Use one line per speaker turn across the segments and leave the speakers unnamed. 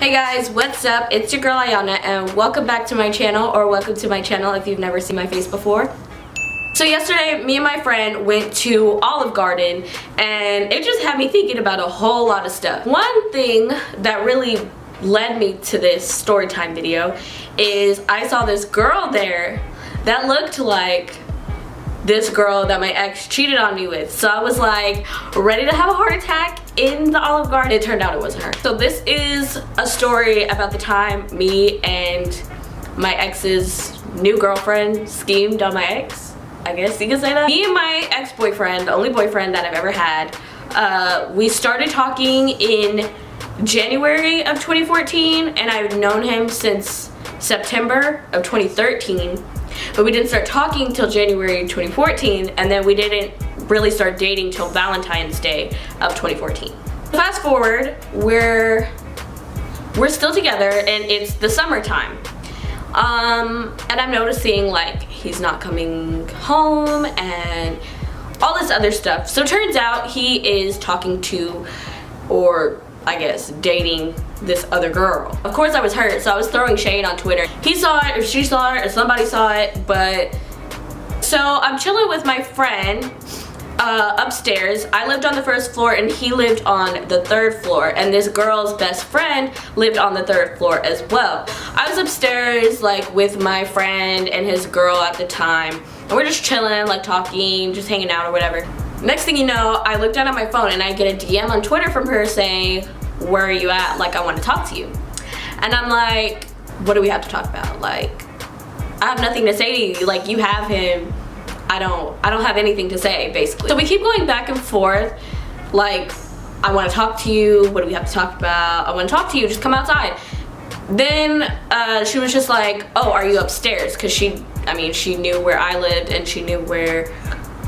Hey guys, what's up? It's your girl Aiyana and welcome back to my channel, or welcome to my channel if you've never seen my face before. So yesterday, me and my friend went to Olive Garden and it just had me thinking about a whole lot of stuff. One thing that really led me to this story time video is I saw this girl there that looked like this girl that my ex cheated on me with. So I was like ready to have a heart attack in the Olive Garden. It turned out it wasn't her. So this is a story about the time me and my ex's new girlfriend schemed on my ex. I guess you could say that. Me and my ex-boyfriend, the only boyfriend that I've ever had, we started talking in January of 2014 and I've known him since September of 2013. But we didn't start talking till January 2014, and then we didn't really start dating till Valentine's Day of 2014. Fast forward, we're still together and it's the summertime. And I'm noticing like he's not coming home and all this other stuff. So it turns out he is talking to, or I guess dating, this other girl. Of course I was hurt, so I was throwing shade on Twitter. He saw it, or she saw it, or somebody saw it, but... So I'm chilling with my friend upstairs. I lived on the first floor and he lived on the third floor, and this girl's best friend lived on the third floor as well. I was upstairs like with my friend and his girl at the time, and we're just chilling, like talking, just hanging out or whatever. Next thing you know, I look down at my phone and I get a DM on Twitter from her saying, "Where are you at? Like, I want to talk to you." And I'm like, what do we have to talk about? Like, I have nothing to say to you. Like, you have him. I don't have anything to say, basically. So we keep going back and forth. Like, I want to talk to you. What do we have to talk about? I want to talk to you. Just come outside. Then she was just like, "Oh, are you upstairs?" Because she knew where I lived and she knew where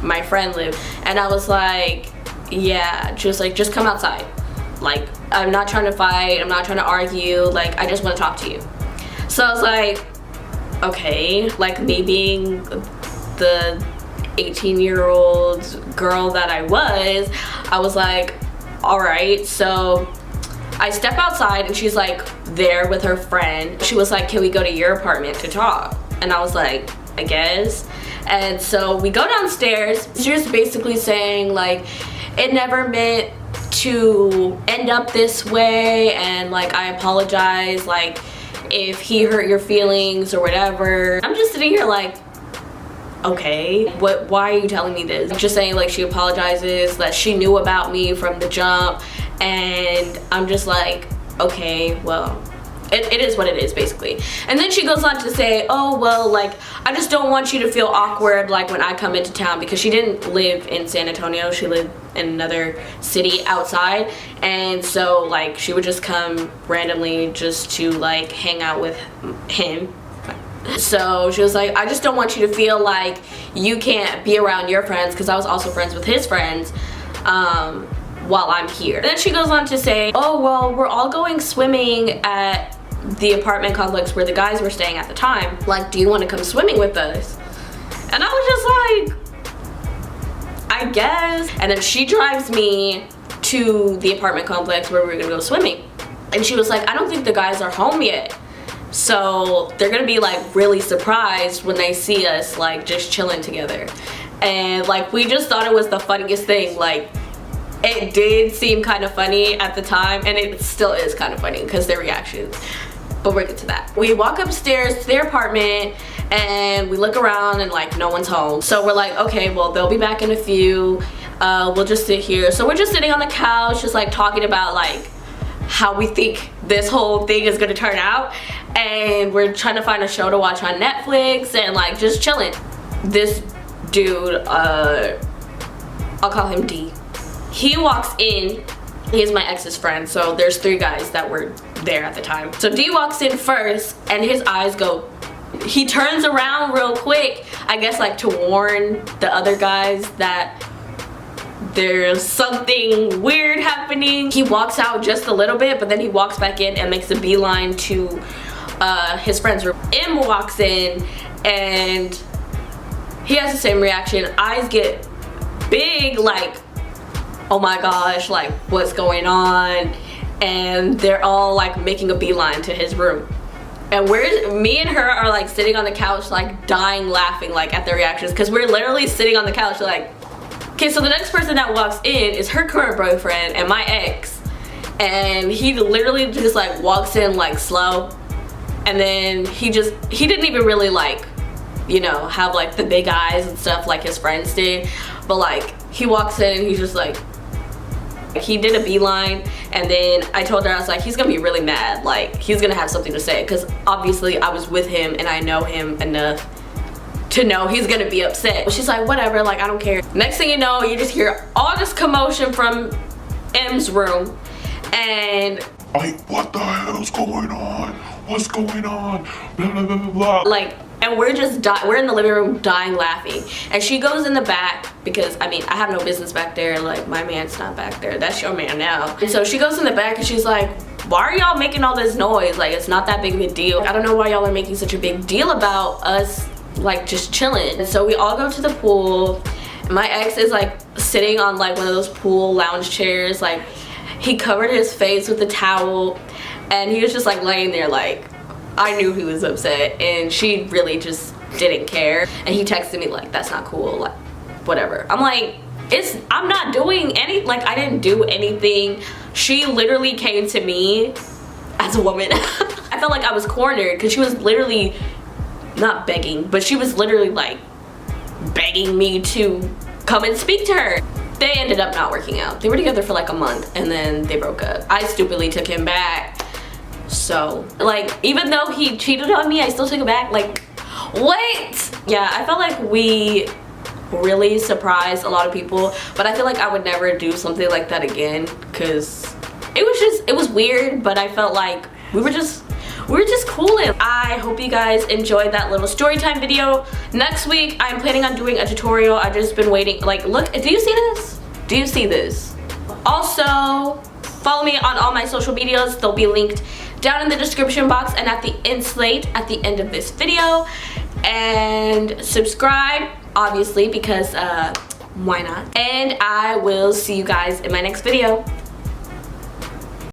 my friend lived. And I was like, yeah. She was like, "Just come outside. Like, I'm not trying to fight, I'm not trying to argue, like, I just want to talk to you." So I was like, okay. Like, me being the 18-year-old girl that I was like, alright. So I step outside and she's like there with her friend. She was like, "Can we go to your apartment to talk?" And I was like, I guess. And so we go downstairs. She was basically saying like, it never meant to end up this way, and like, I apologize like if he hurt your feelings or whatever. I'm just sitting here like, okay, why are you telling me this? Just saying like she apologizes, that she knew about me from the jump, and I'm just like, okay, well, it is what it is, basically. And then she goes on to say, "Oh, well, like, I just don't want you to feel awkward like when I come into town," because she didn't live in San Antonio, she lived in another city outside, and so like she would just come randomly just to like hang out with him. So she was like, "I just don't want you to feel like you can't be around your friends," because I was also friends with his friends, while I'm here. Then she goes on to say, "Oh, well, we're all going swimming at the apartment complex where the guys were staying at the time. Like, do you want to come swimming with us?" And I was just like, I guess. And then she drives me to the apartment complex where we were gonna go swimming. And she was like, "I don't think the guys are home yet. So they're gonna be like really surprised when they see us like just chilling together." And like, we just thought it was the funniest thing. Like, it did seem kind of funny at the time, and it still is kind of funny because their reactions. But we'll get to that. We walk upstairs to their apartment and we look around and like no one's home. So we're like, okay, well, they'll be back in a few. We'll just sit here. So we're just sitting on the couch, just like talking about like how we think this whole thing is gonna turn out. And we're trying to find a show to watch on Netflix and like just chilling. This dude, I'll call him D. He walks in. He's my ex's friend, so there's 3 guys that were there at the time. So D walks in first and his eyes go, he turns around real quick, I guess like to warn the other guys that there's something weird happening. He walks out just a little bit, but then he walks back in and makes a beeline to his friend's room. M walks in and he has the same reaction. Eyes get big, like, oh my gosh, like, what's going on? and they're all like making a beeline to his room. And me and her are like sitting on the couch like dying laughing like at their reactions, because we're literally sitting on the couch like, okay, so the next person that walks in is her current boyfriend and my ex, and he literally just like walks in like slow, and then he didn't even really like, you know, have like the big eyes and stuff like his friends did, but like he walks in and he's just like, he did a beeline. And then I told her, I was like, he's gonna be really mad, like he's gonna have something to say, because obviously I was with him and I know him enough to know he's gonna be upset. She's like, whatever, like I don't care. Next thing you know, you just hear all this commotion from M's room, and
like, what the hell's going on? What's going on? Blah, blah, blah, blah, blah.
Like, and we're in the living room dying laughing, and she goes in the back, because I mean I have no business back there, like my man's not back there, that's your man now. And so she goes in the back and she's like, why are y'all making all this noise? Like, it's not that big of a deal. I don't know why y'all are making such a big deal about us like just chilling. And so we all go to the pool. My ex is like sitting on like one of those pool lounge chairs, like he covered his face with a towel, and he was just like laying there. Like, I knew he was upset, and she really just didn't care. And he texted me like, that's not cool, like whatever. I'm like, I'm not doing any, like I didn't do anything. She literally came to me as a woman. I felt like I was cornered, because she was literally not begging, but she was literally like begging me to come and speak to her. They ended up not working out. They were together for like a month and then they broke up. I stupidly took him back. So like, even though he cheated on me, I still took it back. Like, what? Yeah, I felt like we really surprised a lot of people, but I feel like I would never do something like that again, because it was weird, but I felt like we were just cooling. I hope you guys enjoyed that little story time video. Next week I'm planning on doing a tutorial. I've just been waiting. Like, look, do you see this? Do you see this? Also, follow me on all my social medias. They'll be linked down in the description box and at the end slate at the end of this video. And subscribe, obviously, because why not? And I will see you guys in my next video.